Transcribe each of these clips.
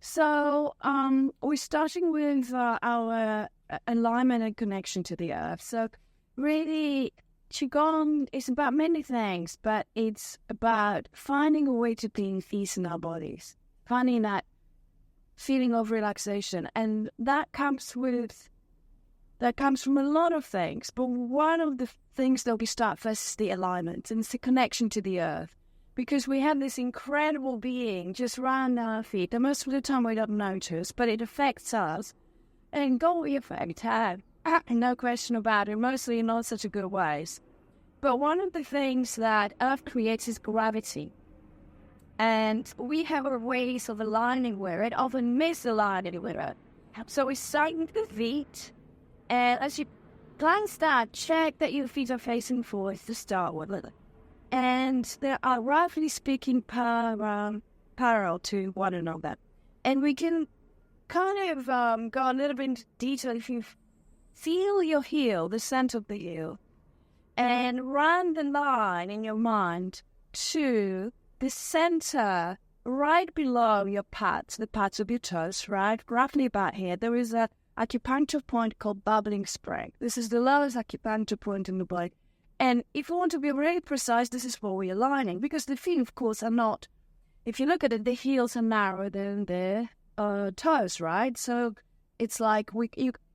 So we're starting with our alignment and connection to the earth. So really, Qigong is about many things, but it's about finding a way to be in peace in our bodies, finding that feeling of relaxation. And that comes from a lot of things. But one of the things that we start first is the alignment, and it's the connection to the earth. Because we have this incredible being just around our feet, and most of the time we don't notice, but it affects us. And we affect her, no question about it, mostly in not such a good ways. But one of the things that Earth creates is gravity. And we have our ways of aligning with it, often misaligning with it. So we start with the feet, and as you glance that, check that your feet are facing forward to start with. And they are, roughly speaking, parallel to one another. And we can kind of go a little bit into detail if you feel your heel, the center of the heel, and run the line in your mind to the center right below your pads, the pads of your toes, right? Roughly about here, there is a acupuncture point called bubbling spring. This is the lowest acupuncture point in the body. And if we want to be really precise, this is what we're aligning, because the feet, of course, are not, if you look at it, the heels are narrower than the toes, right? So it's like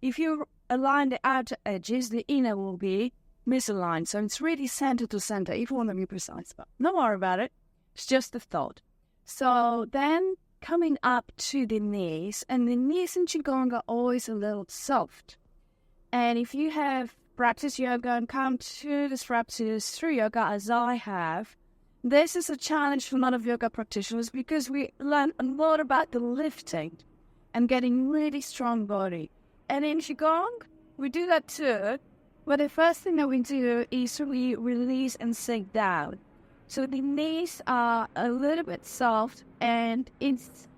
if you align the outer edges, the inner will be misaligned. So it's really center to center, if you want to be precise. But don't worry about it. It's just a thought. So then coming up to the knees, and the knees in Qigong are always a little soft. And if you have practice yoga and come to this practice through yoga as I have, this is a challenge for a lot of yoga practitioners because we learn a lot about the lifting and getting really strong body. And in Qigong, we do that too, but the first thing that we do is we release and sink down. So the knees are a little bit soft, and it's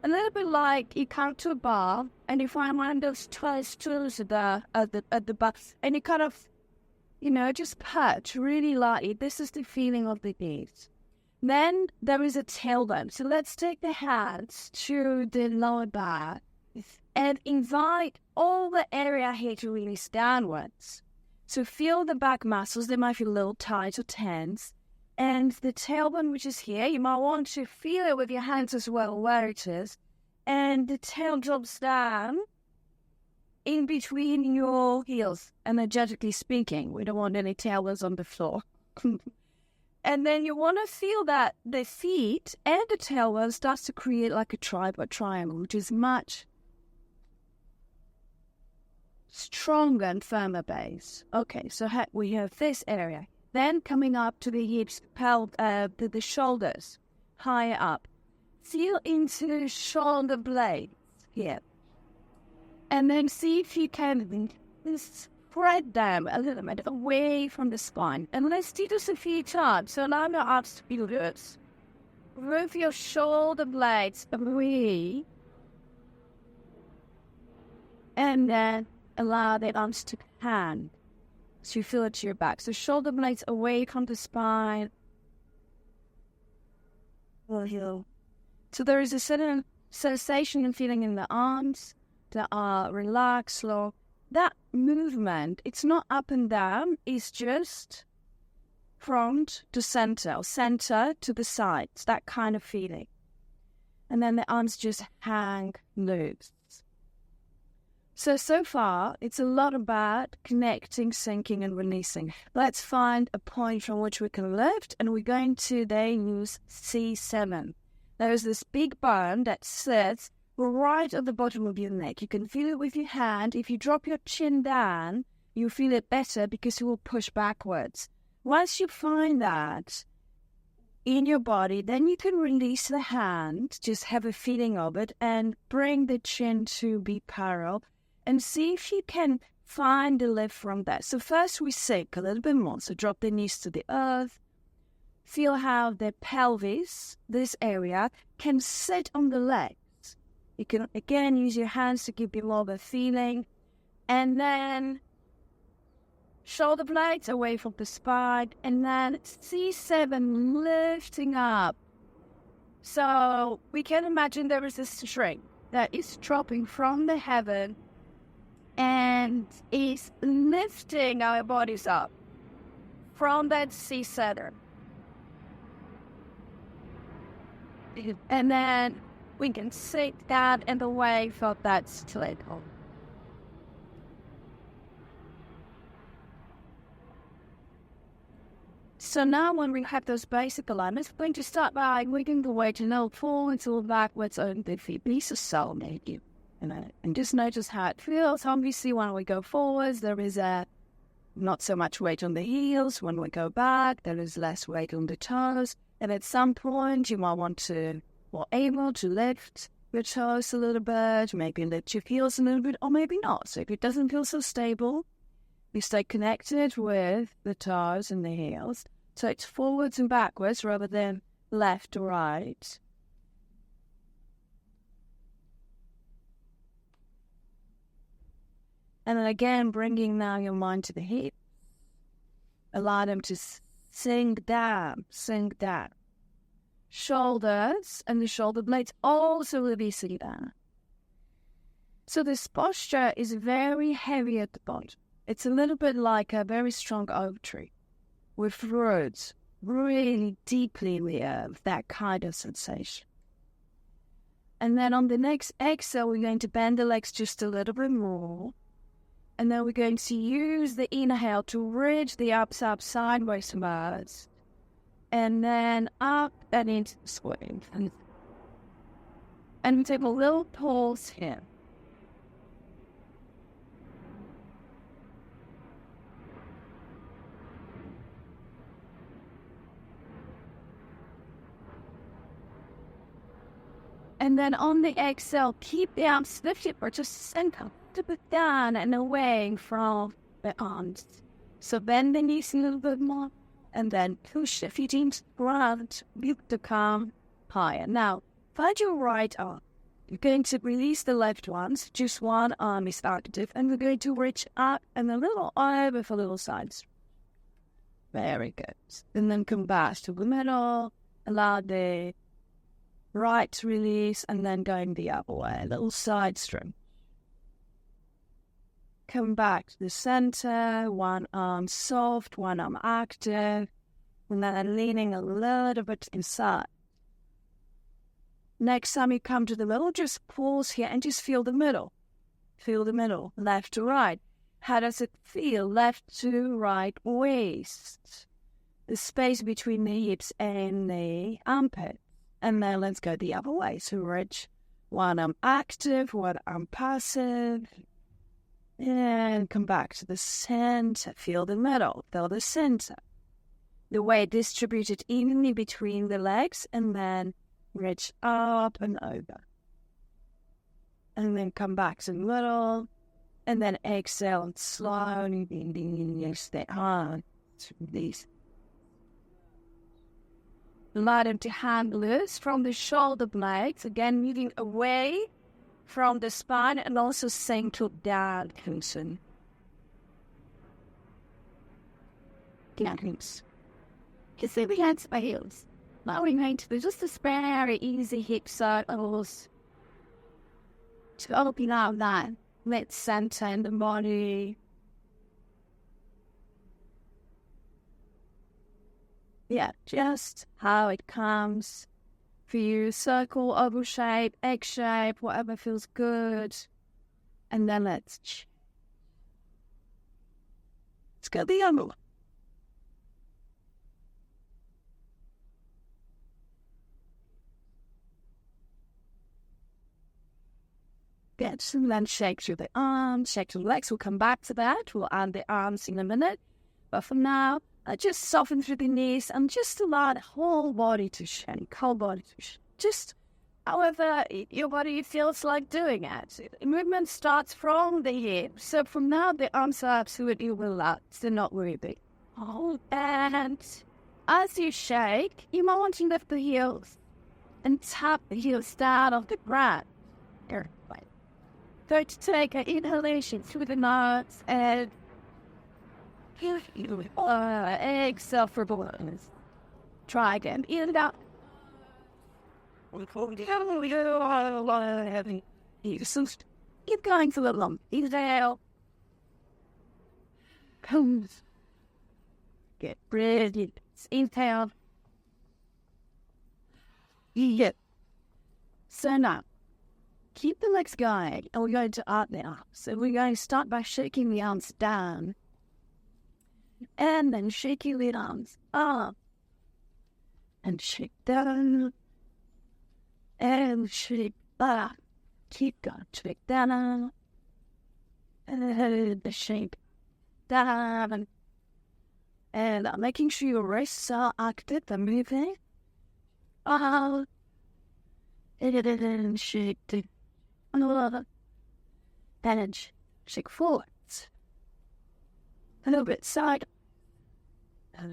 a little bit like you come to a bar and you find one of those stools at the bar, and you kind of, just perch really lightly. This is the feeling of the knees. Then there is a tailbone. So let's take the hands to the lower back and invite all the area here to release downwards. So feel the back muscles. They might feel a little tight or tense. And the tailbone, which is here, you might want to feel it with your hands as well, where it is. And the tail drops down in between your heels, energetically speaking. We don't want any tailbones on the floor. And then you want to feel that the feet and the tailbone starts to create like a tripod triangle, which is much stronger and firmer base. Okay, so we have this area. Then coming up to the hips, the shoulders, higher up. Feel into the shoulder blades here. And then see if you can spread them a little bit away from the spine. And let's do this a few times. So allow your arms to be loose. Move your shoulder blades away. And then allow the arms to hang. So you feel it to your back. So shoulder blades away from the spine. So there is a certain sensation and feeling in the arms that are relaxed, slow. That movement, it's not up and down. It's just front to center, or center to the sides. That kind of feeling. And then the arms just hang loose. So far, it's a lot about connecting, sinking, and releasing. Let's find a point from which we can lift, and we're going to then use C7. There's this big bone that sits right at the bottom of your neck. You can feel it with your hand. If you drop your chin down, you feel it better because you will push backwards. Once you find that in your body, then you can release the hand, just have a feeling of it, and bring the chin to be parallel. And see if you can find the lift from that. So first we sink a little bit more. So drop the knees to the earth. Feel how the pelvis, this area, can sit on the legs. You can, again, use your hands to give you more of a feeling. And then shoulder blades away from the spine. And then C7 lifting up So we can imagine there is a string that is dropping from the heaven and is lifting our bodies up from that sea center. And then we can sit down in the wave of that slit hole. So now when we have those basic alignments, we're going to start by wiggling the weight a little forwards or backwards on the feet. These are so naked. And just notice how it feels. Obviously, when we go forwards, there is not so much weight on the heels. When we go back, there is less weight on the toes. And at some point, you might want to, or able to lift your toes a little bit, maybe lift your heels a little bit, or maybe not. So if it doesn't feel so stable, you stay connected with the toes and the heels. So it's forwards and backwards rather than left or right. And then again, bringing now your mind to the hips. Allow them to sink down, sink down. Shoulders and the shoulder blades also will be sink down. So this posture is very heavy at the bottom. It's a little bit like a very strong oak tree with roots really deeply in the earth, that kind of sensation. And then on the next exhale, we're going to bend the legs just a little bit more. And then we're going to use the inhale to reach the ups up sideways birds. And then up and into the swing. And we take a little pause here. And then on the exhale, keep the arms lifted or just sink a little bit down and away from the arms. So bend the knees a little bit more and then push the feet into the ground to come higher. Now, find your right arm. You're going to release the left one, so just one arm is active, and we're going to reach up and a little over for little sides. Very good. And then come back to the middle, allow the right release, and then going the other way, a little side string. Come back to the center, one arm soft, one arm active, and then leaning a little bit inside. Next time you come to the middle, just pause here and just feel the middle. Feel the middle, left to right. How does it feel? Left to right waist. The space between the hips and the armpit. And then let's go the other way. So reach one arm active, one arm passive. And come back to the center. Feel the middle. Feel the center. The weight distributed evenly between the legs. And then reach up and over. And then come back to the middle. And then exhale and slowly release the arms. Release. Allow them to hang loose from the shoulder blades. Again, moving away from the spine and also sink to down cushion. Downwards. Because they began to my heels. Allowing into just a very easy hip circles to open up that mid center in the body. Yeah, just how it comes for you. Circle, oval shape, egg shape, whatever feels good. And then let's go the other one. Good. And then shake through the arms, shake through the legs. We'll come back to that. We'll add the arms in a minute. But for now, just soften through the knees and just allow the whole body to shake, Just however your body feels like doing it. The movement starts from the hips. So from now, the arms are absolutely relaxed. They're not really big. And as you shake, you might want to lift the heels and tap the heels down off the ground. Here, right. Going to take an inhalation through the nose and exhale for balloons. Try again. In and out. Keep going for a little long. Exhale. Comes. Get ready. Inhale. Yeah. So now, keep the legs going, and we're going to up now. So we're going to start by shaking the arms down, and then shaking the arms up, and shake down, and shake back. Keep going, shake down, and shake down, and making sure your wrists are active and moving. Up, and shake down, and shake forwards. A little bit side, a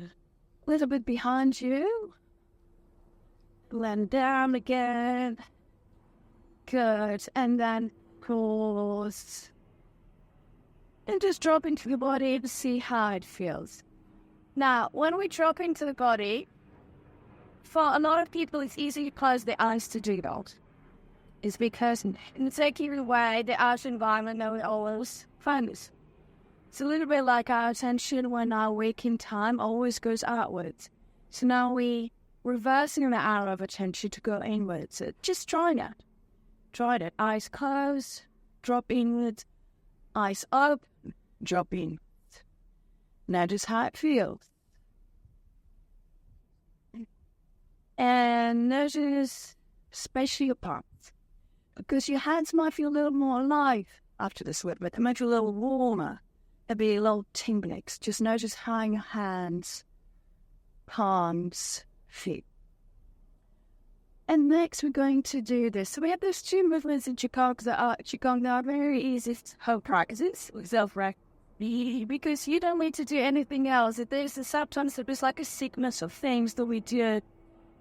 little bit behind you. Blend down again. Good. And then pause. And just drop into the body to see how it feels. Now, when we drop into the body, for a lot of people, it's easy to close their eyes to do that. It's because in the secular way, the outer environment that we always focus. It's a little bit like our attention when our waking time always goes outwards. So now we reversing the arrow of attention to go inwards. So just try that. Try that. Eyes closed, drop inwards. Eyes up, drop in. Notice how it feels. And notice especially your palms. Because your hands might feel a little more alive after the sweat, but they might feel a little warmer. There'll be a little tingling. Just notice how your hands, palms, feel. And next we're going to do this. So we have those two movements in Qigong that are very easy home practices with self-practice. Because you don't need to do anything else. There's sometimes there's like a sequence of things that we do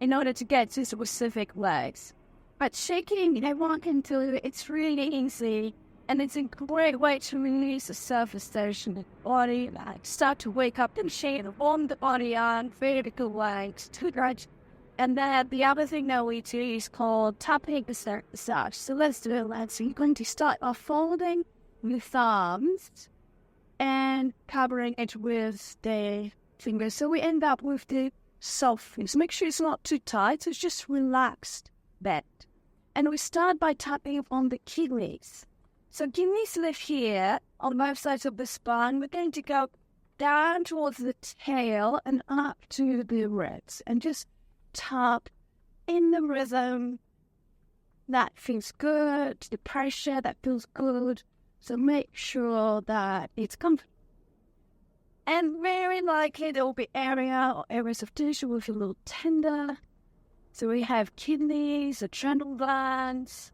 in order to get to specific legs. But shaking and walking to it, it's really easy. And it's a great way to release the surface tension in the body. Like start to wake up and shake and warm the body on vertical legs to stretch. And then the other thing that we do is called tapping the massage. So let's do it. So you're going to start off folding the thumbs and covering it with the fingers. So we end up with the soft fingers. Make sure it's not too tight. So it's just relaxed bend. And we start by tapping on the kidneys. So kidneys live here on both sides of the spine. We're going to go down towards the tail and up to the ribs. And just tap in the rhythm that feels good, the pressure that feels good. So make sure that it's comfortable. And very likely there will be areas of tissue will feel a little tender. So we have kidneys, adrenal glands.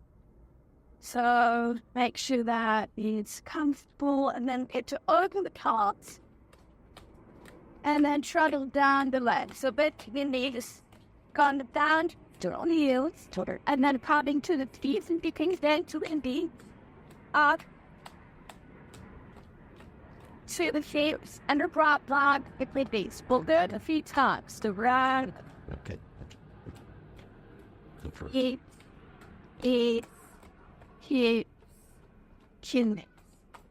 So make sure that it's comfortable, and then get to open the calves. And then travel down the legs. So bend the knees. Gone down to the heels, and then coming to the feet and picking down to the knee, up to the hips, and the drop down with these. We'll do it a few times. The round, Okay. hips, chin.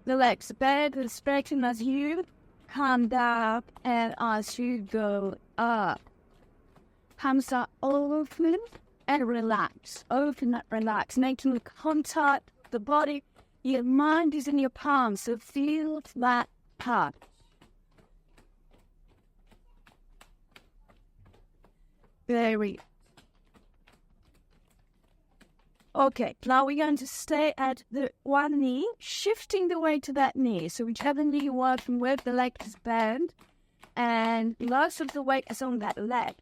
The legs bend and stretching as you come down and as you go up. Palms are open and relax. Open and relax, making the contact with the body. Your mind is in your palms, so feel that part. Very. Okay, now we're going to stay at the one knee, shifting the weight to that knee. So whichever knee you're working with, the leg is bent, and most of the weight is on that leg.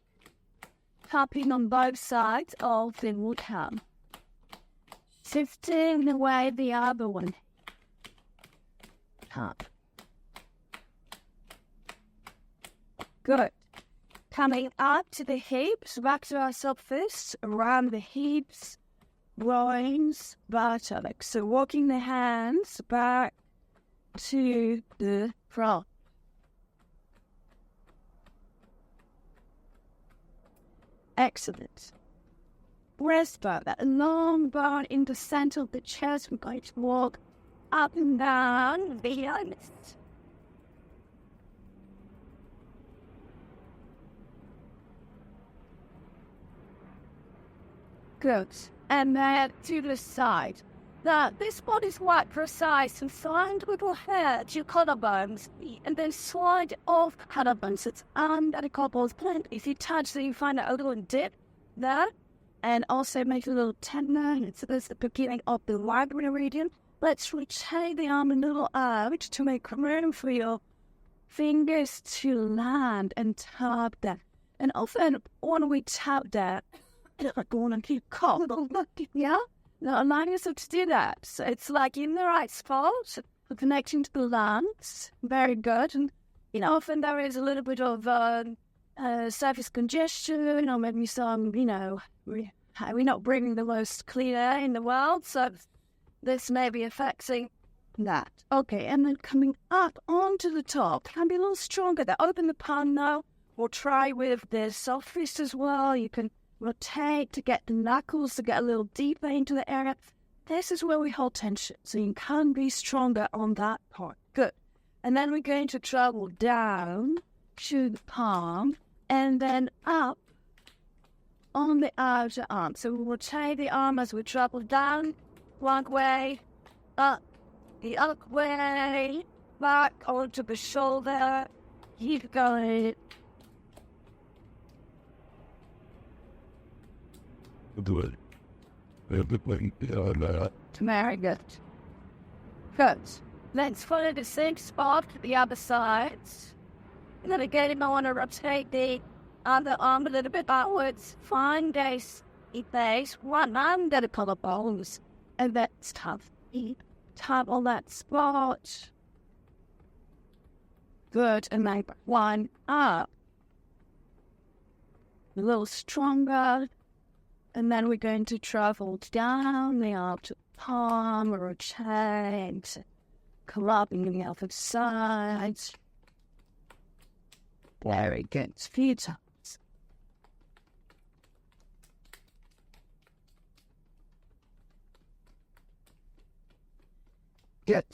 Tapping on both sides of the woodham. Shifting the way the other one. Tap. Good. Coming up to the hips, back to our sub fists, around the hips, groins, buttocks. So walking the hands back to the front. Excellent. breastbone, that long bone in the center of the chest. We're going to walk up and down. Be honest. Good. And then to the side. Now, this one is quite precise. So find little hair to your collarbones and then slide off collarbones. It's under the collarbones plant. If you touch, so you find a little dip there. And also make a little tendon. So that's the beginning of the right meridian. Let's rotate the arm a little out to make room for your fingers to land and tap that. And often when we tap that, I want to keep calm. Yeah? Now allow yourself to do that. So it's like in the right spot, connecting to the lungs. Very good. And often there is a little bit of surface congestion, or maybe some, we're not bringing the most clean air in the world, so this may be affecting that. Okay, and then coming up onto the top, can be a little stronger there. Open the palm now, or try with the soft fist as well. You can rotate to get the knuckles to get a little deeper into the area. This is where we hold tension, so you can be stronger on that part. Good. And then we're going to travel down to the palm and then up on the outer arm. So we'll rotate the arm as we travel down, one way, up, the other way, back onto the shoulder. Keep going. Do it. Very good. Good. Let's follow the same spot to the other side. And then again, I want to rotate the other arm a little bit backwards. Find a base, one under the collarbones. And that's tough. Tap on that spot. Good. And make one up. A little stronger. And then we're going to travel down the arm to the palm, rotate, come up and the other side. Very good. A few times. Good.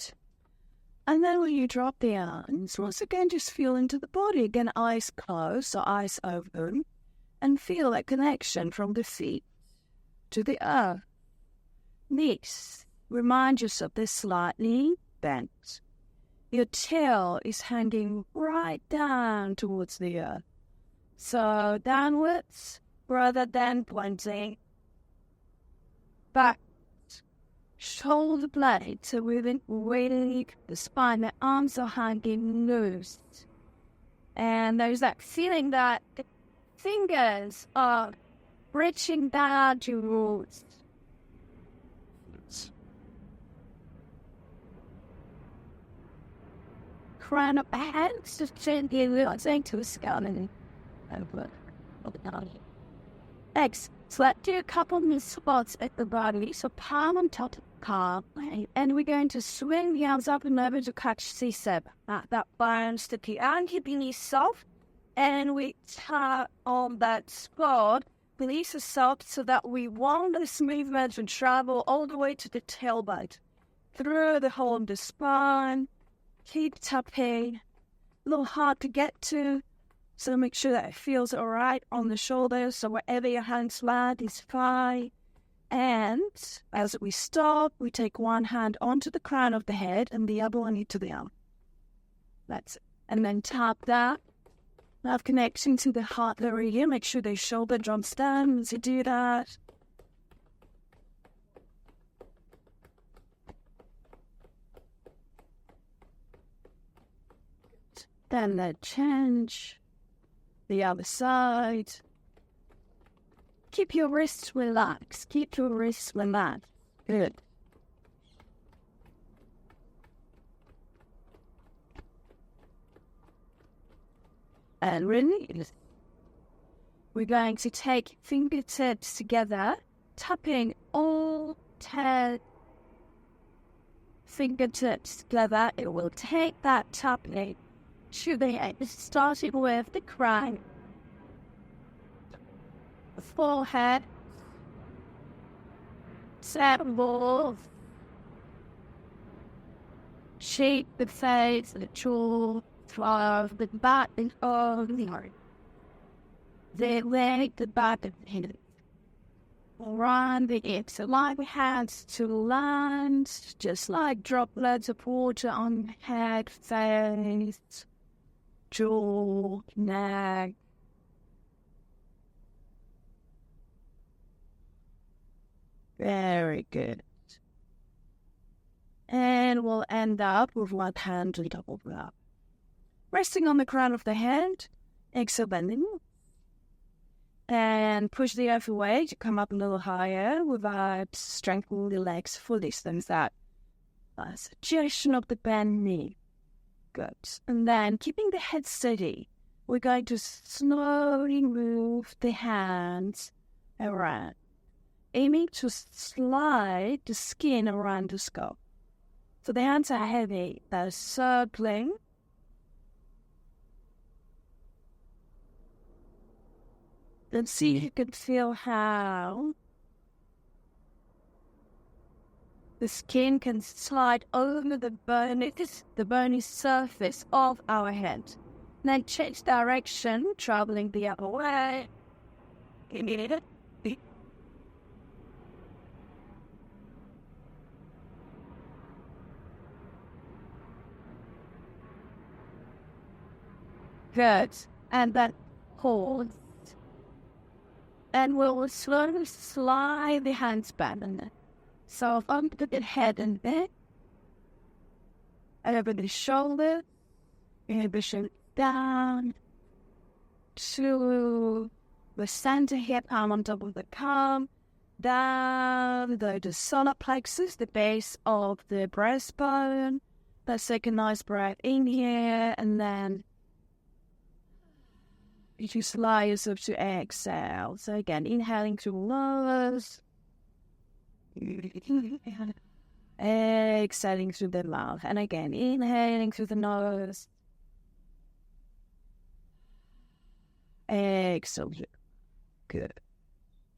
And then when you drop the arms, once again, just feel into the body. Again, eyes closed, so eyes open. And feel that connection from the feet to the earth. Knees. Remind yourself they're slightly bent. Your tail is hanging right down towards the earth. So downwards rather than pointing back. Shoulder blades are within the spine. The arms are hanging loose. And there's that feeling that the fingers are reaching down towards. Crown of the hands, just gently relaxing to a skull and over. Excellent. So let's do a couple of spots at the body. So palm on top of the calf. And we're going to swing the arms up and over to catch C7. That bounce to the ankle beneath soft. And we tap on that spot beneath the soft so that we want this movement to travel all the way to the tailbone. Through the whole of the spine. Keep tapping. A little hard to get to. So make sure that it feels all right on the shoulders. So wherever your hands land is fine. And as we stop, we take one hand onto the crown of the head and the other one into the arm. That's it. And then tap that. Have connection to the heart area. Make sure the shoulder drops down as you do that. Then let's change the other side. Keep your wrists relaxed. Keep your wrists relaxed. Good. And release. We're going to take fingertips together, tapping all 10 fingertips together. It will take that tapping to the head, starting with the crown, the forehead, Example. Shape the face, the jaw, throw the back of the heart. The leg, the back of the head. Run the hips, allow the hands to land, just like droplets of water on head, face, jaw, neck. Very good. And we'll end up with one hand on top of that. Resting on the crown of the hand, exhale bending. And push the earth away to come up a little higher without strengthening the legs fully. So there's that suggestion of the bend knee. Good. And then keeping the head steady, we're going to slowly move the hands around, aiming to slide the skin around the skull. So the hands are heavy, they're circling. Then see if you can feel how the skin can slide over the bony surface of our head. Then change direction, traveling the other way. Good. And then pause. And we'll slowly slide the hands back. So under the head and neck, over the shoulder, and the shoulder down to the center hip, palm on top of the palm, down the solar plexus, the base of the breastbone. Let's take a nice breath in here, and then you just allow yourself to exhale. So again, inhaling through the nose, exhaling through the mouth, and again, inhaling through the nose, exhale. Good.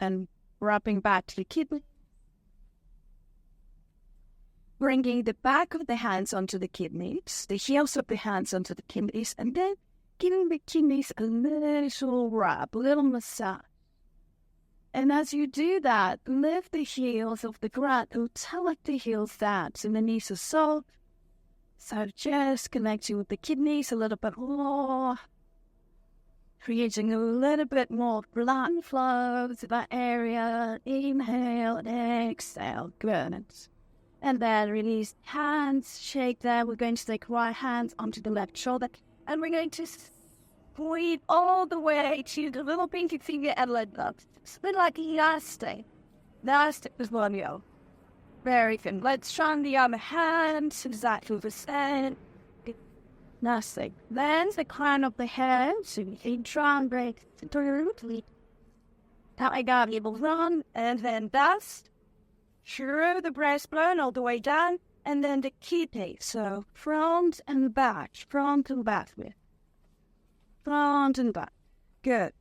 And wrapping back to the kidney, bringing the back of the hands onto the kidneys, the heels of the hands onto the kidneys, and then giving the kidneys a little rub, a little massage. And as you do that, lift the heels off the ground and tuck the heels down so the knees are soft. So just connecting with the kidneys a little bit more, creating a little bit more blood flow to that area. Inhale and exhale. Good. And then release hands, shake them. We're going to take right hand onto the left shoulder. And we're going to squeeze all the way to the little pinky finger and let go. It's a bit like elastic. Elastic is one, yo. Very good. Let's try on the other hand. Exactly the same. Nothing. Then the crown of the head. So you can try and break through. Now I got you run. And then dust through the breastbone all the way down. And then the kidney, so front and back with. Front and back. Good.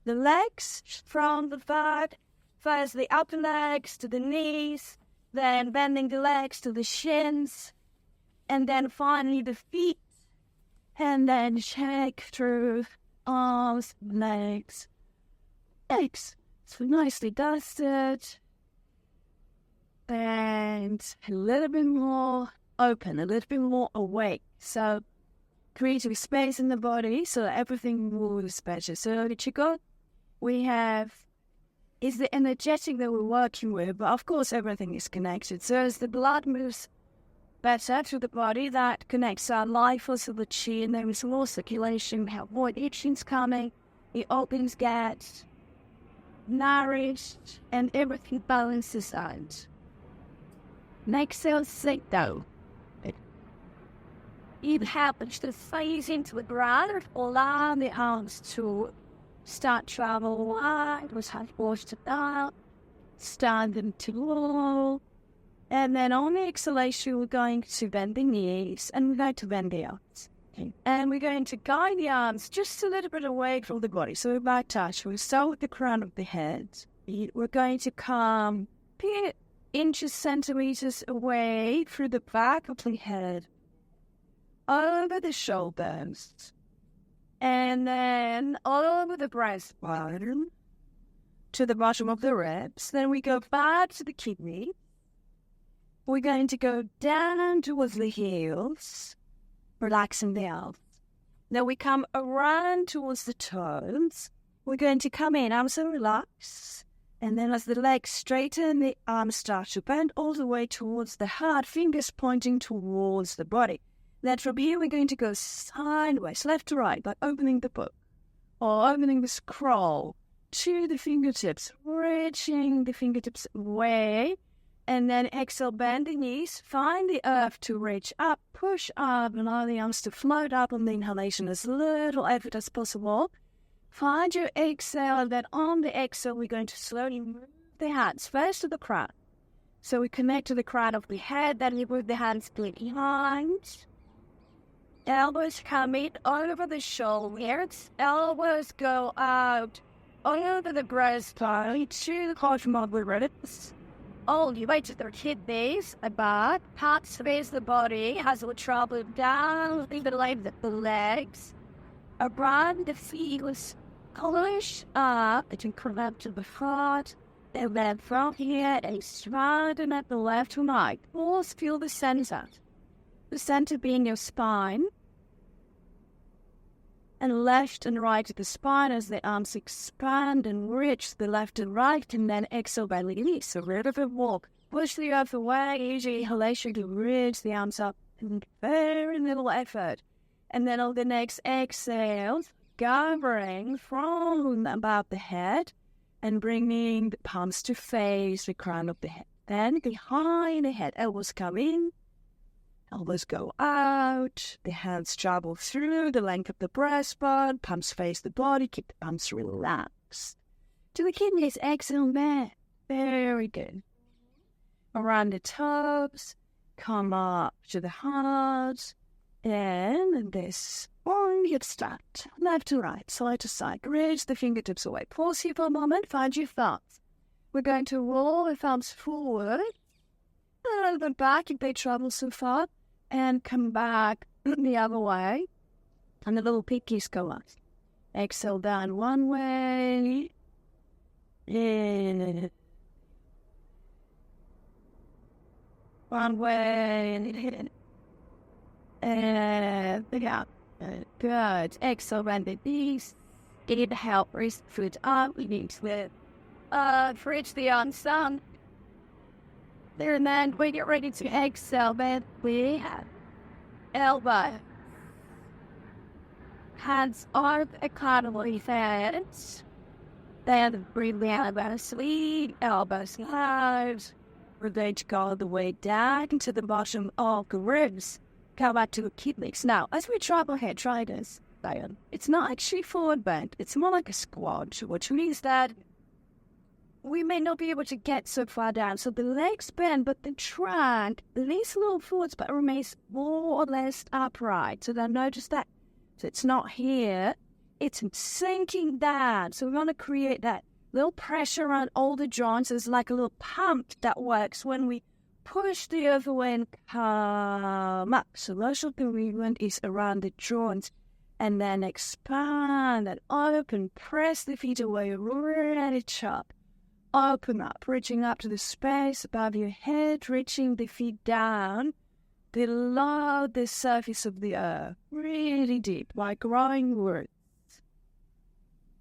The legs, front and back. First the upper legs to the knees, then bending the legs to the shins, and then finally the feet, and then shake through arms, legs. So nicely dusted. And a little bit more open, a little bit more awake. So creating space in the body so that everything moves better. So the Qigong we have is the energetic that we're working with, but of course everything is connected. So as the blood moves better through the body, that connects our life force of the Qi, and there is more circulation. We have more itchings coming, the organs get nourished, and everything balances out. Exhale, sit down. It happens to face into the ground, allow the arms to start travel wide, with hand washed down, standing to low. And then on the exhalation, we're going to bend the knees and we're going to bend the arms. Okay. And we're going to guide the arms just a little bit away from the body. So we might touch. We'll start with the crown of the head. We're going to come inches, centimeters away through the back of the head, over the shoulders, and then over the breastbone to the bottom of the ribs. Then we go back to the kidney. We're going to go down towards the heels, relaxing the arms. Then we come around towards the toes. We're going to come in, arms are relaxed. And then as the legs straighten, the arms start to bend all the way towards the heart, fingers pointing towards the body. Then from here, we're going to go sideways, left to right, by opening the book or opening the scroll to the fingertips, reaching the fingertips away. And then exhale, bend the knees, find the earth to reach up, push up, and allow the arms to float up on the inhalation as little effort as possible. Find your exhale, and then on the exhale, we're going to slowly move the hands first to the crown. So we connect to the crown of the head, then we move the hands behind. Elbows come in over the shoulders. Elbows go out over the breastbone to the bottom of the ribs. All the way to the kidneys, back, parts face the body as we travel down the legs, around the feet, push up, it can come up to the heart, and then from here, and straighten at the left to right. Always feel the center being your spine, and left and right at the spine as the arms expand and reach the left and right, and then exhale by release. So relative walk. Push the earth away, use your inhalation to reach the arms up, and very little effort. And then on the next exhale, gathering from above the head and bringing the palms to face the crown of the head. Then behind the head, elbows come in. Elbows go out, the hands travel through the length of the breastbone, palms face the body, keep the palms relaxed. To the kidneys, exhale there. Very good. Around the toes, come up to the heart, and this one, hip start, left to right, side to side. Reach the fingertips away. Pause here for a moment, find your thumbs. We're going to roll the thumbs forward, a little bit back if they travel so far, and come back the other way, and the little pinkies go up. Exhale down one way, in one way, and yeah, good. Exhale, bend the knees. Inhale, raise the foot up. We need to reach the arms down. There, and then we get ready to exhale, then we have elbow. Hands on the cartilage hands. Then breathe the elbows sweep, elbows out. We're going to go all the way down to the bottom of the ribs. Come back to the kidneys. Now, as we travel here, try this. It's not actually forward bend. It's more like a squat, which means that we may not be able to get so far down. So the legs bend, but the trunk leans a little forwards, but remains more or less upright. So then notice that. So it's not here. It's sinking down. So we want to create that little pressure around all the joints. It's like a little pump that works when we push the earth away and come up. So most of the movement is around the joints. And then expand and open. Press the feet away. Reach up. Open up, reaching up to the space above your head, reaching the feet down below the surface of the earth, really deep, like growing roots.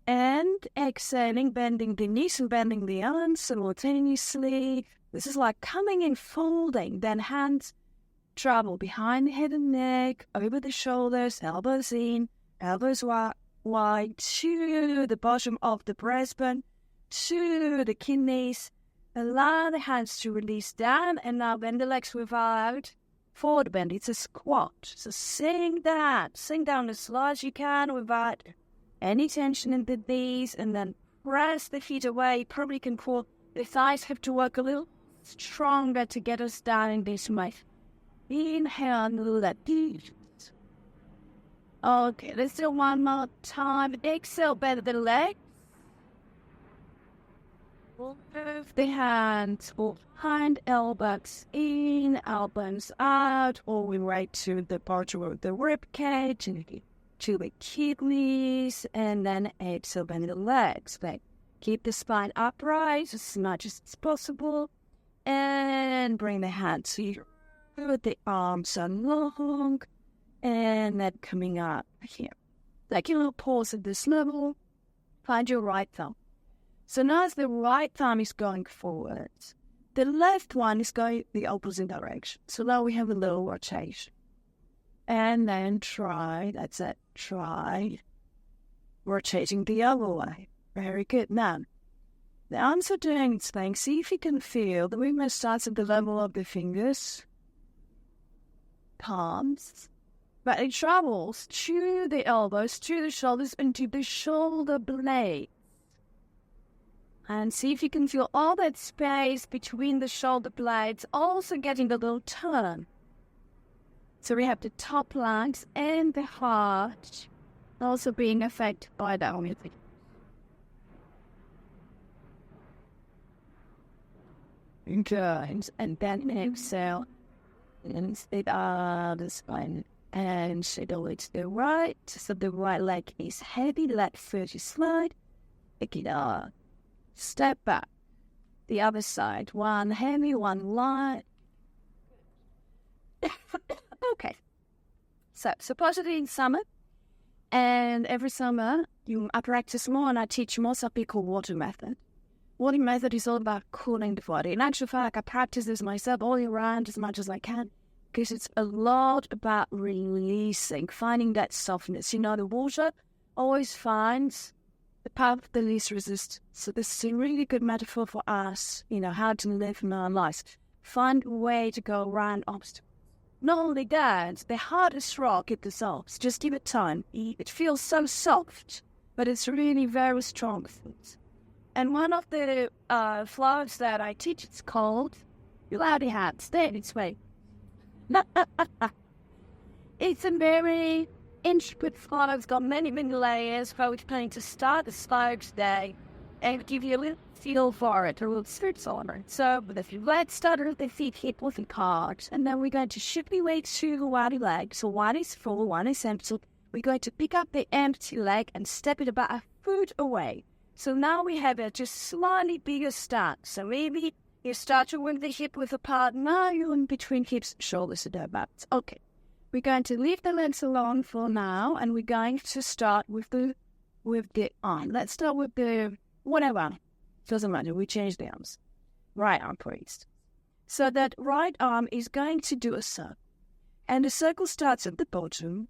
And exhaling, bending the knees and bending the arms simultaneously. This is like coming in, folding, then hands travel behind the head and neck, over the shoulders, elbows in, elbows wide to the bottom of the breastbone, to the kidneys. Allow the hands to release down, and now bend the legs without forward bend. It's a squat. So sink down as low as you can without any tension in the knees, and then press the feet away. You probably can pull the thighs, have to work a little stronger to get us down in this way. Inhale and let it. Okay, let's do one more time. Exhale, bend the legs. We'll move the hands behind, elbows in, elbows out, all the way to the bottom of the rib cage, and to the kidneys, and then exhale, bend the legs. Like, keep the spine upright as much as possible, and bring the hands here. The arms are long, and then coming up here. Like, you will pause at this level, find your right thumb. So now as the right thumb is going forward, the left one is going the opposite direction. So now we have a little rotation. And then try rotating the other way. Very good. Now, the arms are doing its thing. See if you can feel the movement starts at the level of the fingers, palms, but it travels to the elbows, to the shoulders, and to the shoulder blades. And see if you can feel all that space between the shoulder blades, also getting a little turn. So we have the top legs and the heart also being affected by that music. Good. And then exhale. And sit out the spine. And shadow it to the right. So the right leg is heavy, left foot is slide. Pick it up. Step back. The other side. One heavy, one light. Okay. So supposedly in summer, and every summer I practice more and I teach more something called water method. Water method is all about cooling the body. In actual fact, I practice this myself all year round as much as I can, because it's a lot about releasing, finding that softness. You know, the water always finds the path of the least resistance. So this is a really good metaphor for us, you know, how to live in our lives. Find a way to go around obstacles. Not only that, the hardest rock, it dissolves. Just give it time. It feels so soft, but it's really very strong. And one of the flowers that I teach, it's called Cloudy Hat. Stay this way. It's a very intricate flower. It's got many, many layers. But we're going to start the flower today and give you a little feel for it, a little search on it. So let's start with the feet, hip, with the cards. And then we're going to shift the weight to the wide leg. So one is full, one is empty. We're going to pick up the empty leg and step it about a foot away. So now we have a just slightly bigger stance. So maybe you start to work the hip with a part. Now you're in between hips, shoulders, and elbows. Okay. We're going to leave the legs alone for now, and we're going to start with the arm. Let's start with the whatever. Doesn't matter. We change the arms. Right arm, please. So that right arm is going to do a circle, and the circle starts at the bottom,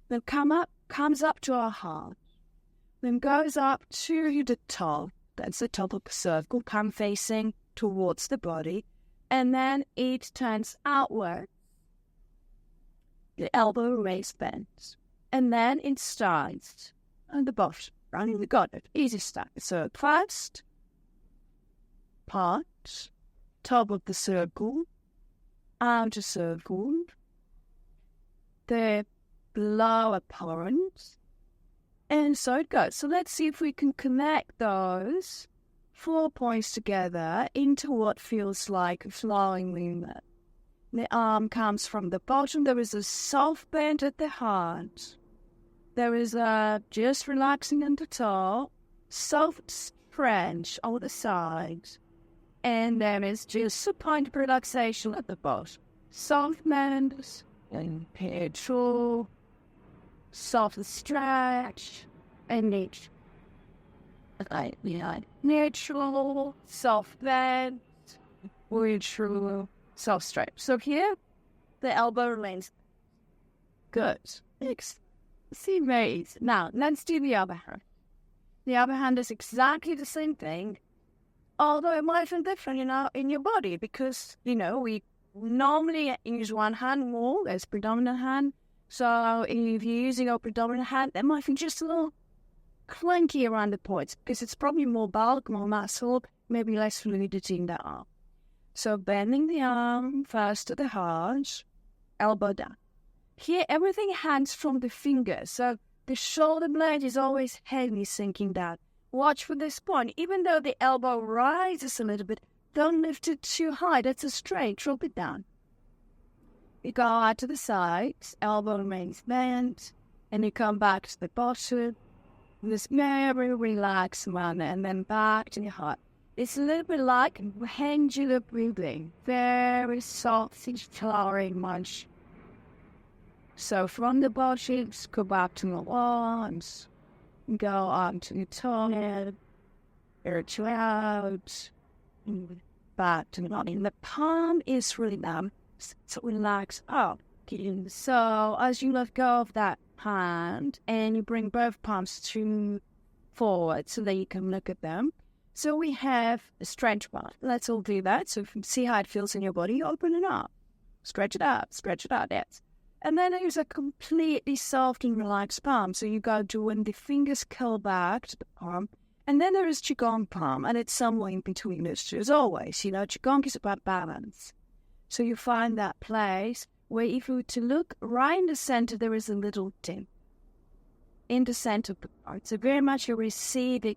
then comes up to our heart, then goes up to the top. That's the top of the circle. Come facing towards the body, and then it turns outward. The elbow raised bends, and then it starts at the bottom. Right, we got it. Easy start. So first part, top of the circle, outer circle, the lower part, and so it goes. So let's see if we can connect those 4 points together into what feels like a flowing movement. The arm comes from the bottom. There is a soft bend at the heart. There is a just relaxing at the top, soft stretch on the sides, and there is just a point of relaxation at the bottom. Soft bends and neutral, soft stretch and neutral. Neutral, soft bend, neutral, soft stretch. So here, the elbow remains good. See, great. Now, let's do the other hand. The other hand is exactly the same thing, although it might feel different, in your body, because, we normally use one hand more as predominant hand. So if you're using your predominant hand, that might feel just a little clunky around the points, because it's probably more bulk, more muscle, maybe less fluidity in the arm. So bending the arm first to the heart, elbow down. Here, everything hangs from the fingers, so the shoulder blade is always heavy sinking down. watch for this point. Even though the elbow rises a little bit, don't lift it too high. That's a straight. Drop it down. You go out to the sides, elbow remains bent, and you come back to the bottom. This very relaxed manner, and then back to your heart. It's a little bit like pendulum breathing, very soft, flowering munch. So from the buttocks, go back to the arms, go up to your tongue, to out, back to the body. The palm is really down, so relax up. So as you let go of that hand, and you bring both palms to forward so that you can look at them. So we have a stretch bar. Let's all do that. So if you see how it feels in your body, open it up. Stretch it out, yes. And then there's a completely soft and relaxed palm. So you go to when the fingers curl back to the palm. And then there is Qigong palm, and it's somewhere in between those two. As always, Qigong is about balance. So you find that place where if you were to look right in the center, there is a little dip in the center of the part. So very much you're receiving.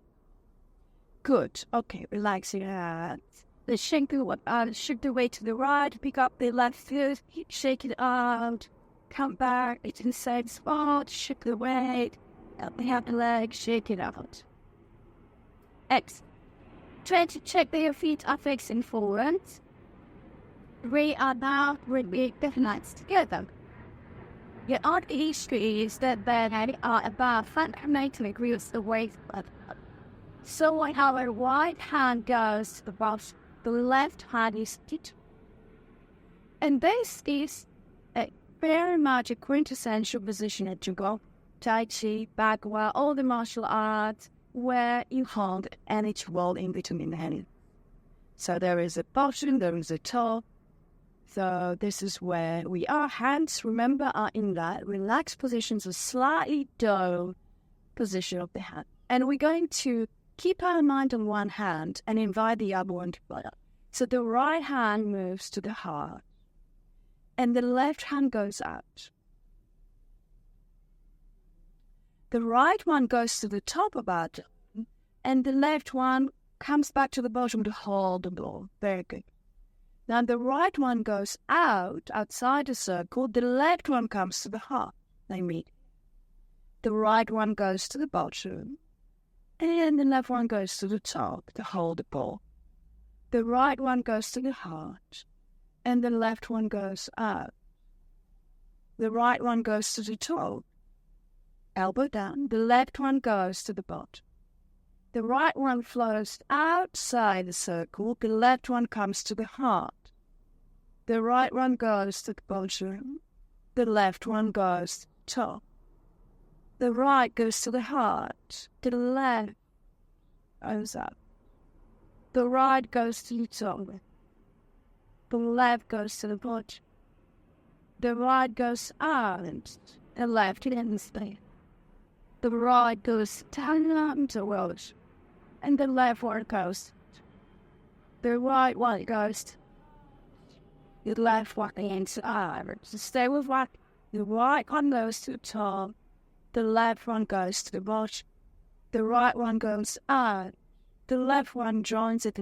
Good. Okay, relax your hands. Let's shake the weight to the right, pick up the left foot, shake it out, come back into the same spot, shake the weight, up the other leg, shake it out. X. Try to check that your feet are facing forward. We are now bringing the hands together. Your odd history is that they are about 180 degrees away from the So when our right hand goes to the bottom, the left hand is it. And this is very much a quintessential position at Qigong, Tai Chi, Bagua, all the martial arts, where you hold energy wall in between the hands. So there is a bottom, there is a top. So this is where we are. Hands, remember, are in that relaxed position, so slightly down position of the hand. And we're going to keep our mind on one hand and invite the other one to follow. So the right hand moves to the heart, and the left hand goes out. The right one goes to the top of our tongue, and the left one comes back to the bottom to hold the ball. Very good. Now the right one goes out, outside the circle. The left one comes to the heart. They meet. The right one goes to the bottom, and the left one goes to the top to hold the ball. The right one goes to the heart, and the left one goes out. The right one goes to the toe, elbow down. The left one goes to the bottom. The right one flows outside the circle. The left one comes to the heart. The right one goes to the bottom. The left one goes to the top. The right goes to the heart. The left goes up. The right goes to the top. The left goes to the bottom. The right goes out. The left ends there. The right goes down towards, and the left one goes. The right one goes. The left one ends out. So stay with what the right one goes to the top. The left one goes to the bottom. The right one goes out. The left one joins it.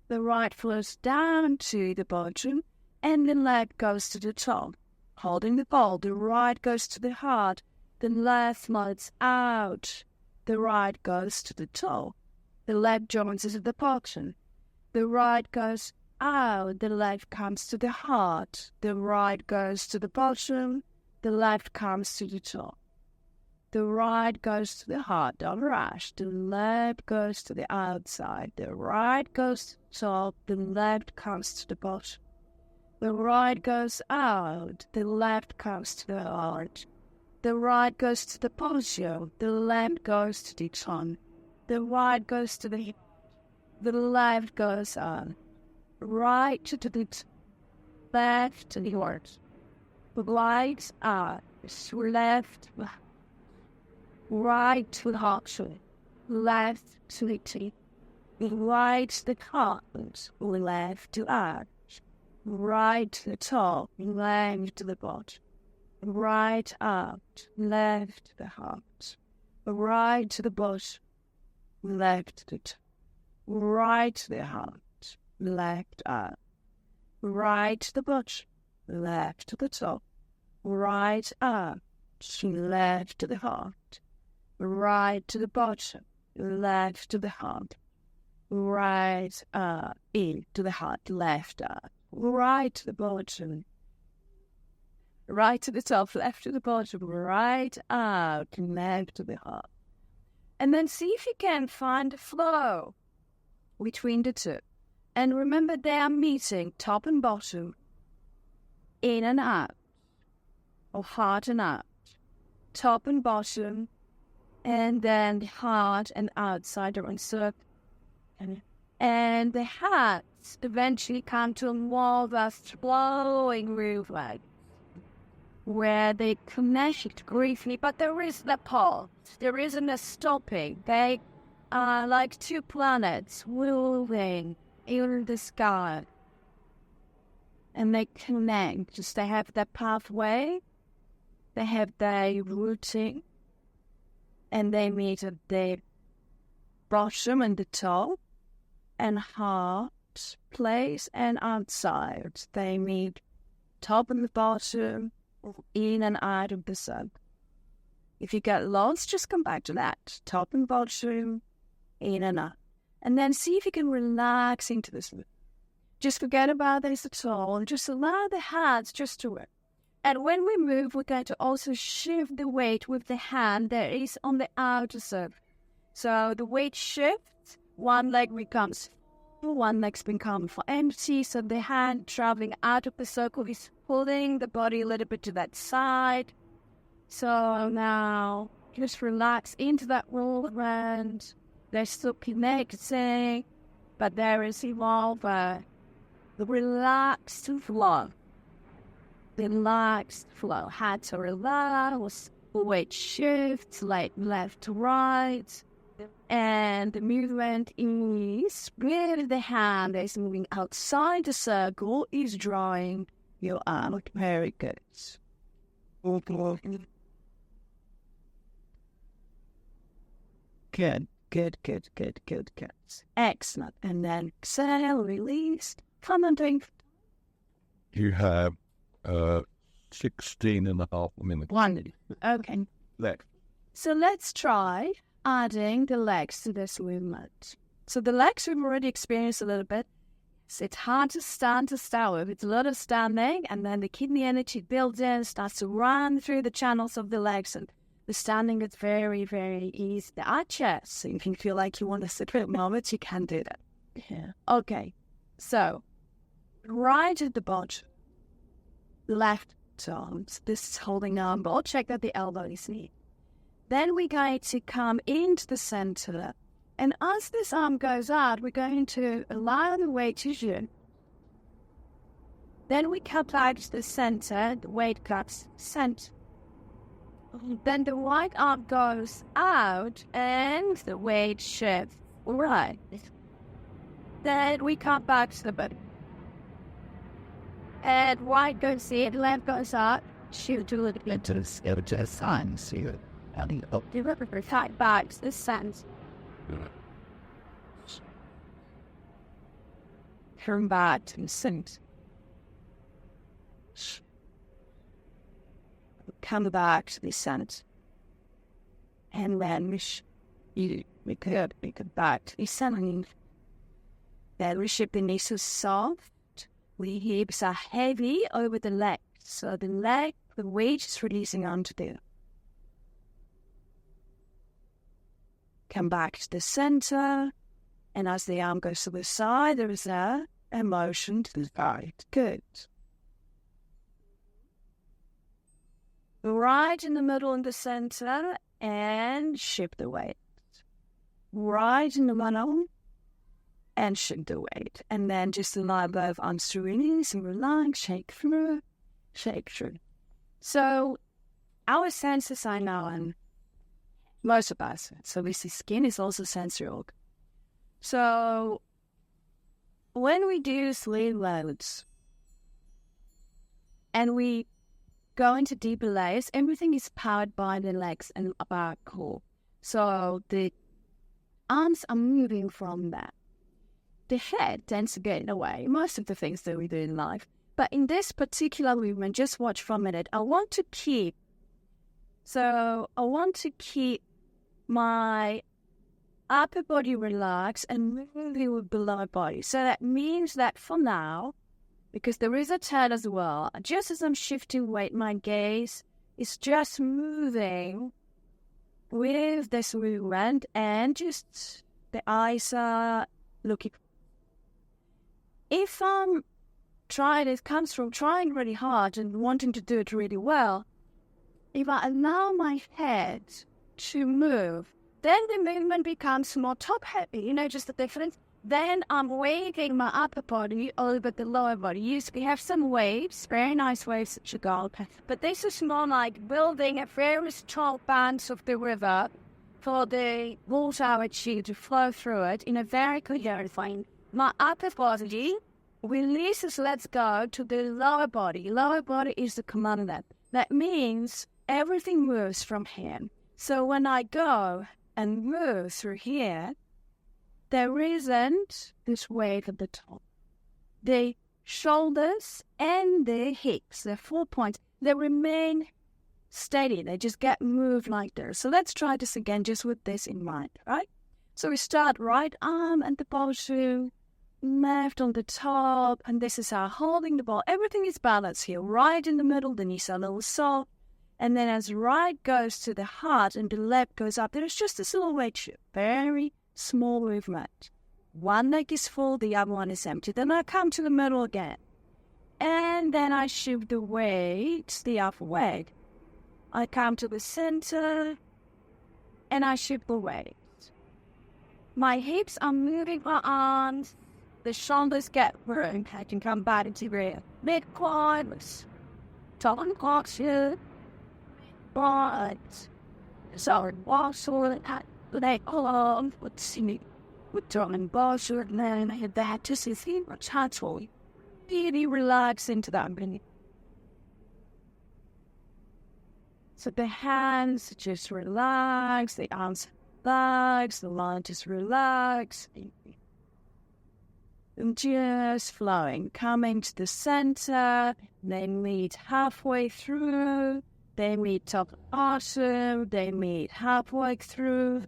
The right flows down to the bottom, and the left goes to the top. Holding the ball, the right goes to the heart. The left slides out. The right goes to the top. The left joins it at the bottom. The right goes out. The left comes to the heart. The right goes to the bottom. The left comes to the top. The right goes to the heart, don't rush. The left goes to the outside. The right goes to the top. The left comes to the bottom. The right goes out. The left comes to the heart. The right goes to the bottom. The left goes to the tongue. The right goes to the hip. The left goes on. Right to the left to the heart. The right out. Left. Right to the heart, left to the teeth, right to the heart, left to arch, right to the top, left to the bottom, right up, left to the heart, right to the bottom, left to the toe, right to the heart, left arm, right to the butt, left to the toe, right arm, left to the heart, right to the bottom, left to the heart, right in to the heart, left arm, right to the bottom, right to the top, left to the bottom, right out, left to the heart. And then see if you can find a flow between the two. And remember, they are meeting top and bottom, in and out, or heart and out, top and bottom, and then the heart and outside are in circle. And the hearts eventually come to a more of a flowing movement where they connect briefly, but there is a pause. There isn't a stopping. They are like two planets moving in the sky. And they connect. Just they have their pathway. They have their routing. And they meet at the bottom and the top. And heart place and outside. They meet top and the bottom, in and out of the sun. If you get lost, just come back to that. Top and bottom, in and out. And then see if you can relax into this. Just forget about this at all and just allow the hands just to work. And when we move, we're going to also shift the weight with the hand that is on the outer surface. So the weight shifts, one leg becomes full, one leg becomes empty. So the hand traveling out of the circle is pulling the body a little bit to that side. So now just relax into that movement. They're still connecting, but there is the relaxed flow. Relaxed flow. Hands are relaxed, weight shifts like left to right. And the movement is with the hand that is moving outside the circle is drawing your arm. Very good. Good. Excellent. And then exhale, release. Come on, doing. You have 16 and a half minutes. Wonderful. Okay. Left. So let's try adding the legs to this movement. So the legs we've already experienced a little bit. So it's hard to stand to start with. It's a lot of standing, and then the kidney energy builds in, starts to run through the channels of the legs, and the standing is very, very easy. The arches, so if you feel like you want to sit for a moment, you can do that. Yeah. Okay. So right at the bottom, left arms. This is holding arm ball. Check that the elbow is neat. Then we're going to come into the center. And as this arm goes out, we're going to allow the weight to shift. Then we come back to the center. The weight comes center. Then the right arm goes out and the weight shifts right. Then we come back to the bottom. And right goes in, left goes out. Shoot a little bit to the side. See it. The tight back to the center. Turn back to the center. Come back to the center. And then we could back to the center. Then we shift the knees so soft. The hips are heavy over the legs. So the weight is releasing onto the. Come back to the center. And as the arm goes to the side, there is a motion to the side. Good. Right in the middle in the center and shift the weight. Right in the middle and shift the weight. And then just allow both arms to release and relax, shake through. So our senses are now on most of us. So we see skin is also sensory organ. So when we do sleep loads and we go into deeper layers, everything is powered by the legs and our core. So the arms are moving from that. The head tends to get in the way, most of the things that we do in life. But in this particular movement, just watch for a minute. I want to keep my upper body relaxed and moving with the lower body. So that means that for now, because there is a turn as well, just as I'm shifting weight, my gaze is just moving with this movement, and just the eyes are looking. If I'm trying, it comes from trying really hard and wanting to do it really well. If I allow my head to move, then the movement becomes more top-heavy. You know, just the difference? Then I'm waving my upper body over the lower body. We have some waves, very nice waves at Chagall, but this is more like building a very strong bank of the river for the water actually to flow through it in a very coherent way. My upper body releases, let's go, to the lower body. Lower body is the commander. That means everything moves from here. So when I go and move through here, there isn't this wave at the top. The shoulders and the hips, the 4 points, they remain steady. They just get moved like this. So let's try this again just with this in mind, right? So we start right arm and the bottom, left on the top, and this is how holding the ball. Everything is balanced here. Right in the middle, the knees are a little soft. And then as right goes to the heart and the left goes up, there's just this little weight shift. Very small movement. One leg is full, the other one is empty. Then I come to the middle again. And then I shift the weight the other way. I come to the center and I shift the weight. My hips are moving, my arms, the shoulders get room. I can come back into the mid-quads, top and posture, but so also leg along, let's see, with drawing posture, and then I had that just as he was actually really relax into that. So the hands just relax, the arms relax, the line just relax. And just flowing, coming to the center, they meet halfway through, they meet top and bottom, they meet halfway through,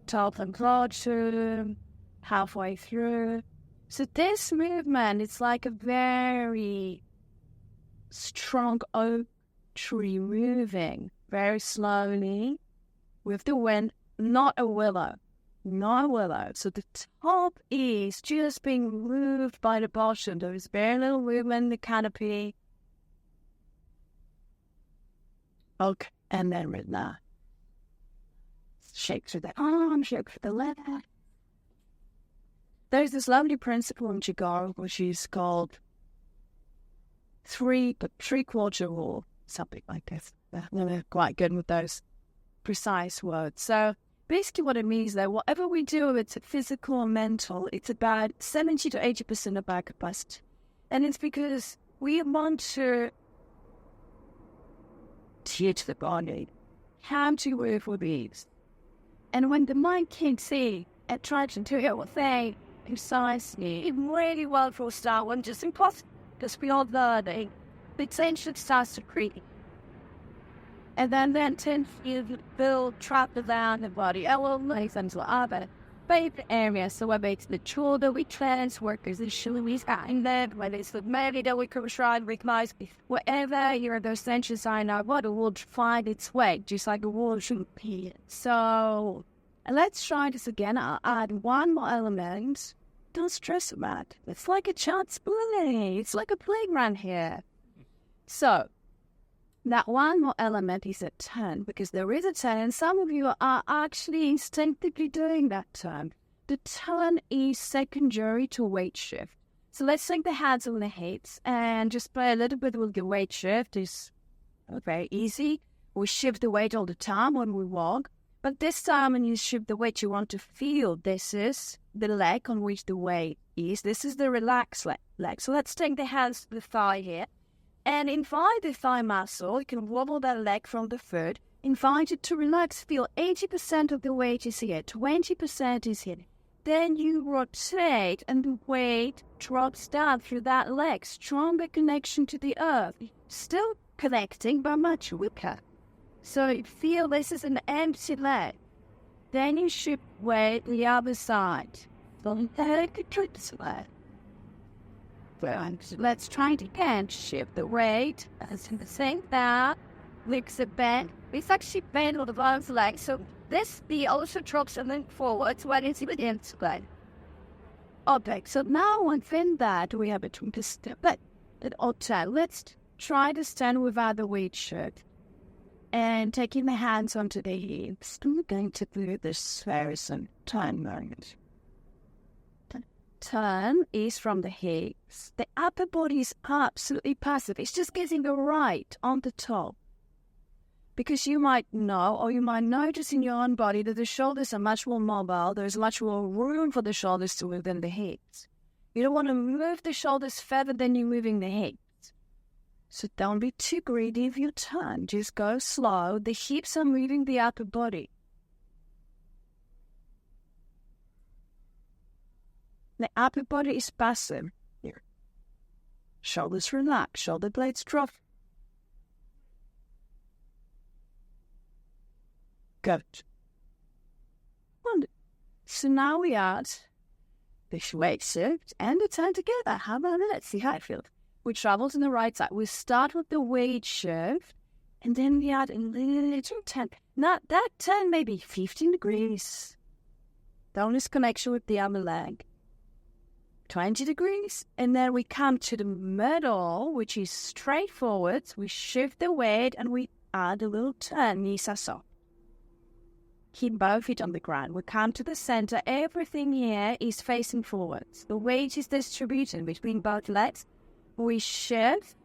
top and bottom, halfway through. So this movement, it's like a very strong oak tree moving very slowly with the wind, not a willow. Not a willow. So the top is just being moved by the bottom. There is very little movement in the canopy. Okay, and then relax. Shake through the arm, shake through the leg. There's this lovely principle in Jigaro, which is called three-quarter rule, something like this. They're quite good with those precise words. So basically what it means that whatever we do, it's physical or mental, it's about 70 to 80% of our capacity. And it's because we want to teach the body how to work with ease. And when the mind can't see and try to do it with a precisely, it really well for start one, just impossible, because we are learning. The tension starts to creep. And then you build trap around the body. I will make them to other favorite areas. So whether it's the shoulder we cleanse, workers the shoulders and then whether it's the belly that we can try and recognize, wherever your those tensions are in our body will find its way, just like a wall should be. So let's try this again. I'll add one more element. Don't stress about it. It's like a child's play. It's like a playground here. So that one more element is a turn, because there is a turn, and some of you are actually instinctively doing that turn. The turn is secondary to weight shift. So let's take the hands on the hips and just play a little bit with the weight shift. It's very easy. We shift the weight all the time when we walk, but this time when you shift the weight, you want to feel this is the leg on which the weight is. This is the relaxed leg. So let's take the hands to the thigh here. And invite the thigh muscle. You can wobble that leg from the foot. invited to relax. Feel 80% of the weight is here, 20% is here. Then you rotate and the weight drops down through that leg. Stronger connection to the earth. Still connecting, but much weaker. So you feel this is an empty leg. Then you shift weight the other side. Let's try it again. Shift the weight. As in the same that. Legs are bent. It's actually bent on the both legs. So this B also drops and then forwards when it's with the empty leg. Okay, so now within that we have a twist. But let's try to stand without the weight shift. And taking the hands onto the hips. I'm going to do this very some time moment. Turn is from the hips. The upper body is absolutely passive. It's just getting the right on the top. Because you might know or you might notice in your own body that the shoulders are much more mobile. There's much more room for the shoulders to move than the hips. You don't want to move the shoulders further than you're moving the hips. So don't be too greedy if you turn. Just go slow. The hips are moving the upper body. The upper body is passive. Here. Shoulders relax. Shoulder blades drop. Good. Wonderful. So now we add the weight shift and the turn together. How about it? Let's see how it feels. We travel to the right side. We start with the weight shift, and then we add a little turn. Now, that turn may be 15 degrees. Don't lose connection with the other leg. 20 degrees. And then we come to the middle, which is straight forwards. We shift the weight, and we add a little turn. Knees are soft. Keep both feet on the ground. We come to the center. Everything here is facing forwards. The weight is distributed between both legs. We shift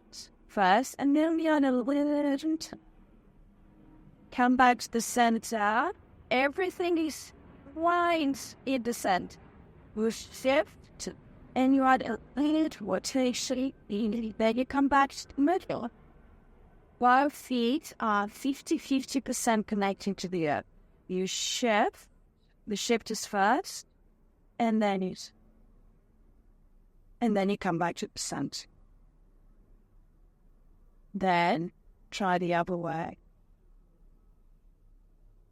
first, and then we add a little turn. Come back to the center. Everything is lines in the center. We shift, and you add a little rotation. Then you come back to the middle. Both feet are 50% connecting to the earth. You shift. The shift is first, and then you come back to the center. Then try the other way.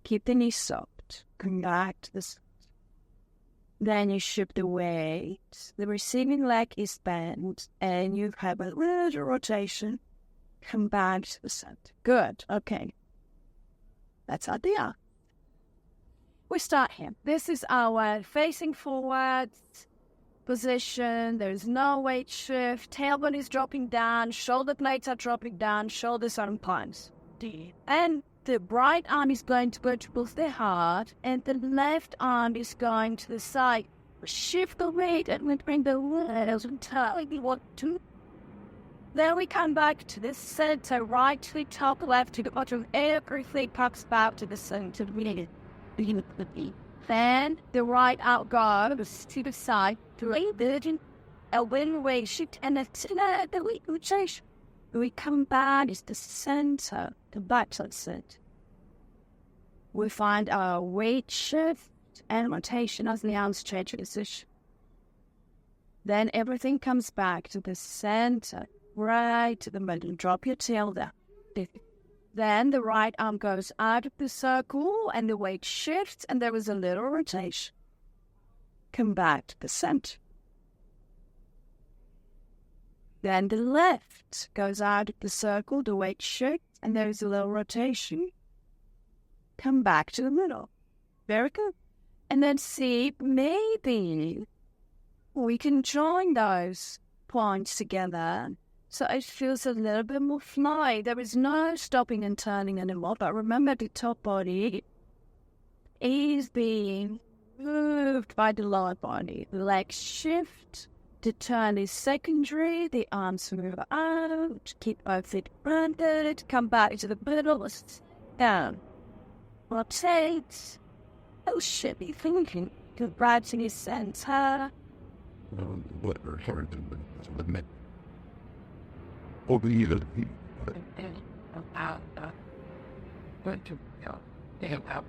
Keep the knees soft. Come back to the center. Then you shift the weight. The receiving leg is bent, and you have a little rotation. Come back to the center. Good. Okay. That's our deal. We start here. This is our facing forwards position. There's no weight shift. Tailbone is dropping down. Shoulder blades are dropping down. Shoulders are in palms. And the right arm is going to go towards the heart, and the left arm is going to the side. We shift the weight, and we bring the legs until we want to. Then we come back to the center, right to the top, left to the bottom. Everything pops back to the center. Then the right arm goes to the side to a wing shift, and the weight rotation. We come back to the center, the back to the center. We find our weight shift and rotation as the arms change position. Then everything comes back to the center, right to the middle. Drop your tail down. Then the right arm goes out of the circle, and the weight shifts, and there is a little rotation. Come back to the center. Then the left goes out of the circle, the weight shifts, and there is a little rotation. Come back to the middle. Very good. And then see, maybe we can join those points together so it feels a little bit more fly. There is no stopping and turning anymore, but remember the top body is being moved by the lower body. The legs shift. The turn is secondary. The arms move out. Keep both feet planted. Come back to the middle. Down. Rotate. Oh shit, be thinking. The writing is center. going to have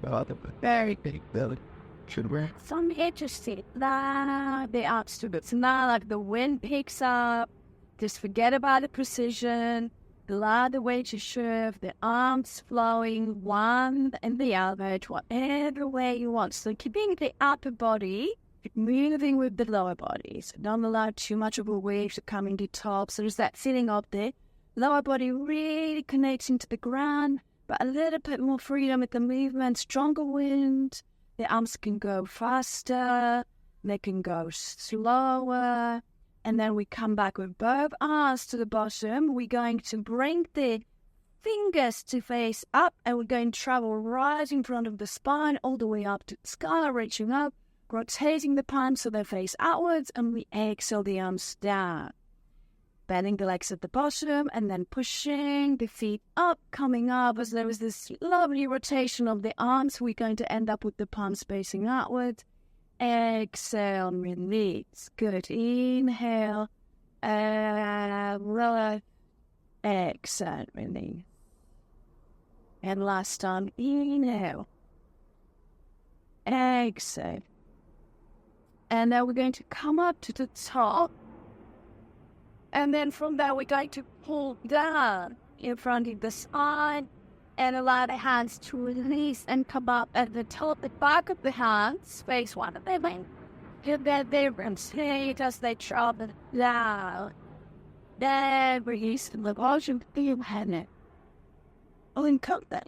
a very big belly. Should we? Some interesting. Nah, the arms to it. So now, like the wind picks up. Just forget about the precision. Allow the weight to shift. The arms flowing one and the other to whatever way you want. So keeping the upper body moving with the lower body. So don't allow too much of a wave to come into top. So there's that feeling of the lower body really connecting to the ground, but a little bit more freedom with the movement, stronger wind. The arms can go faster, they can go slower. And then we come back with both arms to the bottom. We're going to bring the fingers to face up, and we're going to travel right in front of the spine all the way up to the sky, reaching up, rotating the palms so they face outwards, and we exhale the arms down. Bending the legs at the bottom, and then pushing the feet up, coming up as there is this lovely rotation of the arms. We're going to end up with the palms facing outwards. Exhale, release. Good. Inhale. Relax. Exhale, release. And last time, inhale. Exhale. And now we're going to come up to the top. And then from there, we're going to pull down in front of the spine and allow the hands to release and come up at the top, the back of the hands, face one of them. And then they rotate as they travel down. Then release the motion of your head. And come down.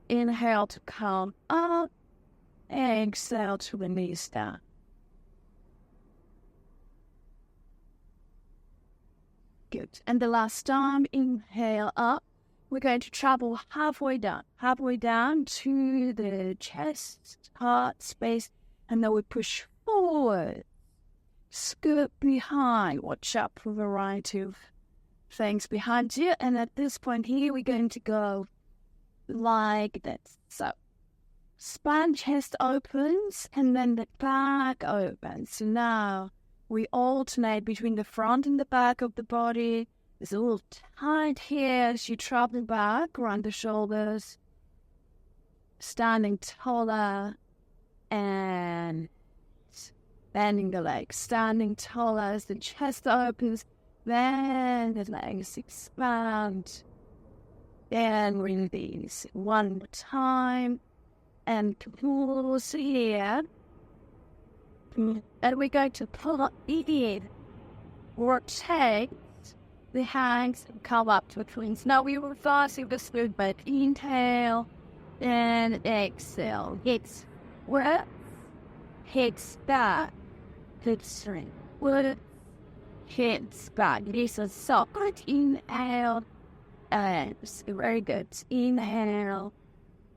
Inhale to come up. Exhale to release down. Good. And the last time, inhale up. We're going to travel halfway down to the chest, heart space, and then we push forward. Scoot behind. Watch out for a variety of things behind you. And at this point here, we're going to go like this. So, spine, chest opens, and then the back opens. So now, we alternate between the front and the back of the body. There's a little tight here as you travel back around the shoulders. Standing taller and bending the legs. Standing taller as the chest opens. Then the legs expand. Then release. One more time. And pause here. And we're going to pull in, rotate the hands and come up to a twins. Now we reverse this movement. Inhale and exhale. Hits work, hits back, hits straight. Work, hits back. This is so good. Inhale and very good. Inhale,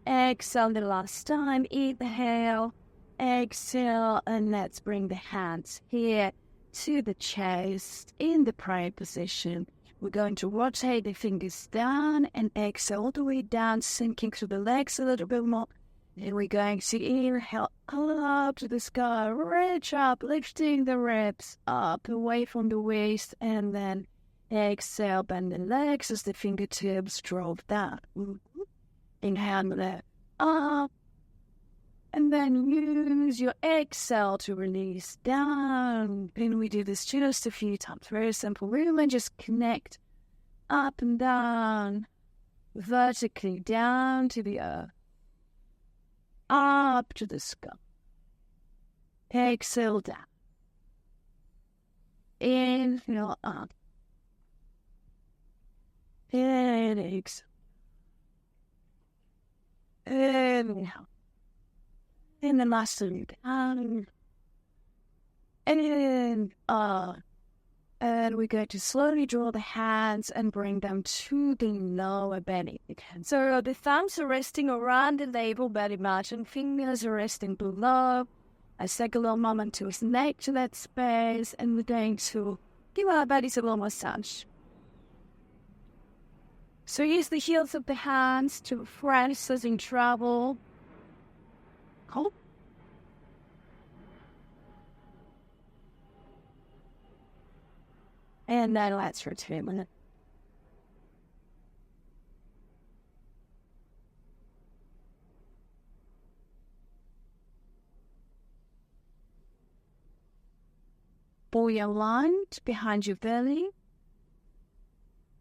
exhale the last time. Inhale. Exhale, and let's bring the hands here to the chest in the prayer position. We're going to rotate the fingers down and exhale all the way down, sinking through the legs a little bit more. And we're going to inhale up to the sky, reach up, lifting the ribs up away from the waist, and then exhale, bend the legs as the fingertips drop down. Inhale, left up. And then use your exhale to release down. And we do this just a few times. Very simple movement. Just connect up and down, vertically down to the earth, up to the sky. Exhale down. Inhale up. And exhale. Inhale. And then last time down. And and we're going to slowly draw the hands and bring them to the lower belly. So the thumbs are resting around the navel belly margin, fingers are resting below. I take a little moment to connect to that space, and we're going to give our bodies a little massage. So use the heels of the hands to press as in travel. Cool. And then let's rotate a minute. pull your line behind your belly,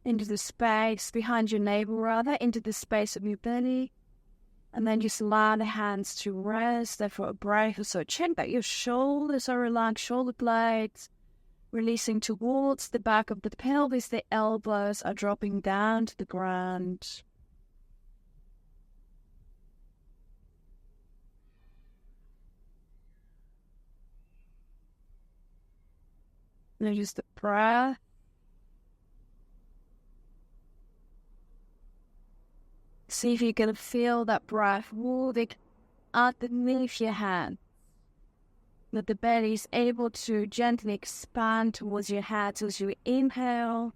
into the space behind your navel, into the space of your belly. And then just allow the hands to rest there for a breath or so. Check that your shoulders are relaxed, shoulder blades releasing towards the back of the pelvis. The elbows are dropping down to the ground. Notice the breath. See if you can feel that breath moving underneath your hand. That the belly is able to gently expand towards your head as you inhale.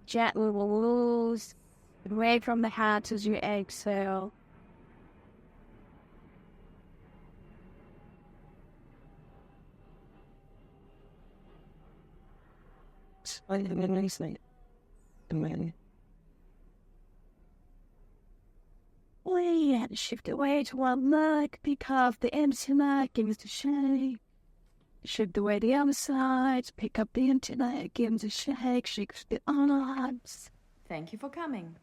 Gently release away from the head as you exhale. And shift away to one leg, pick up the empty leg, give it a shake. Shift away the other side, pick up the empty leg, give it a shake, shake the arms. Thank you for coming.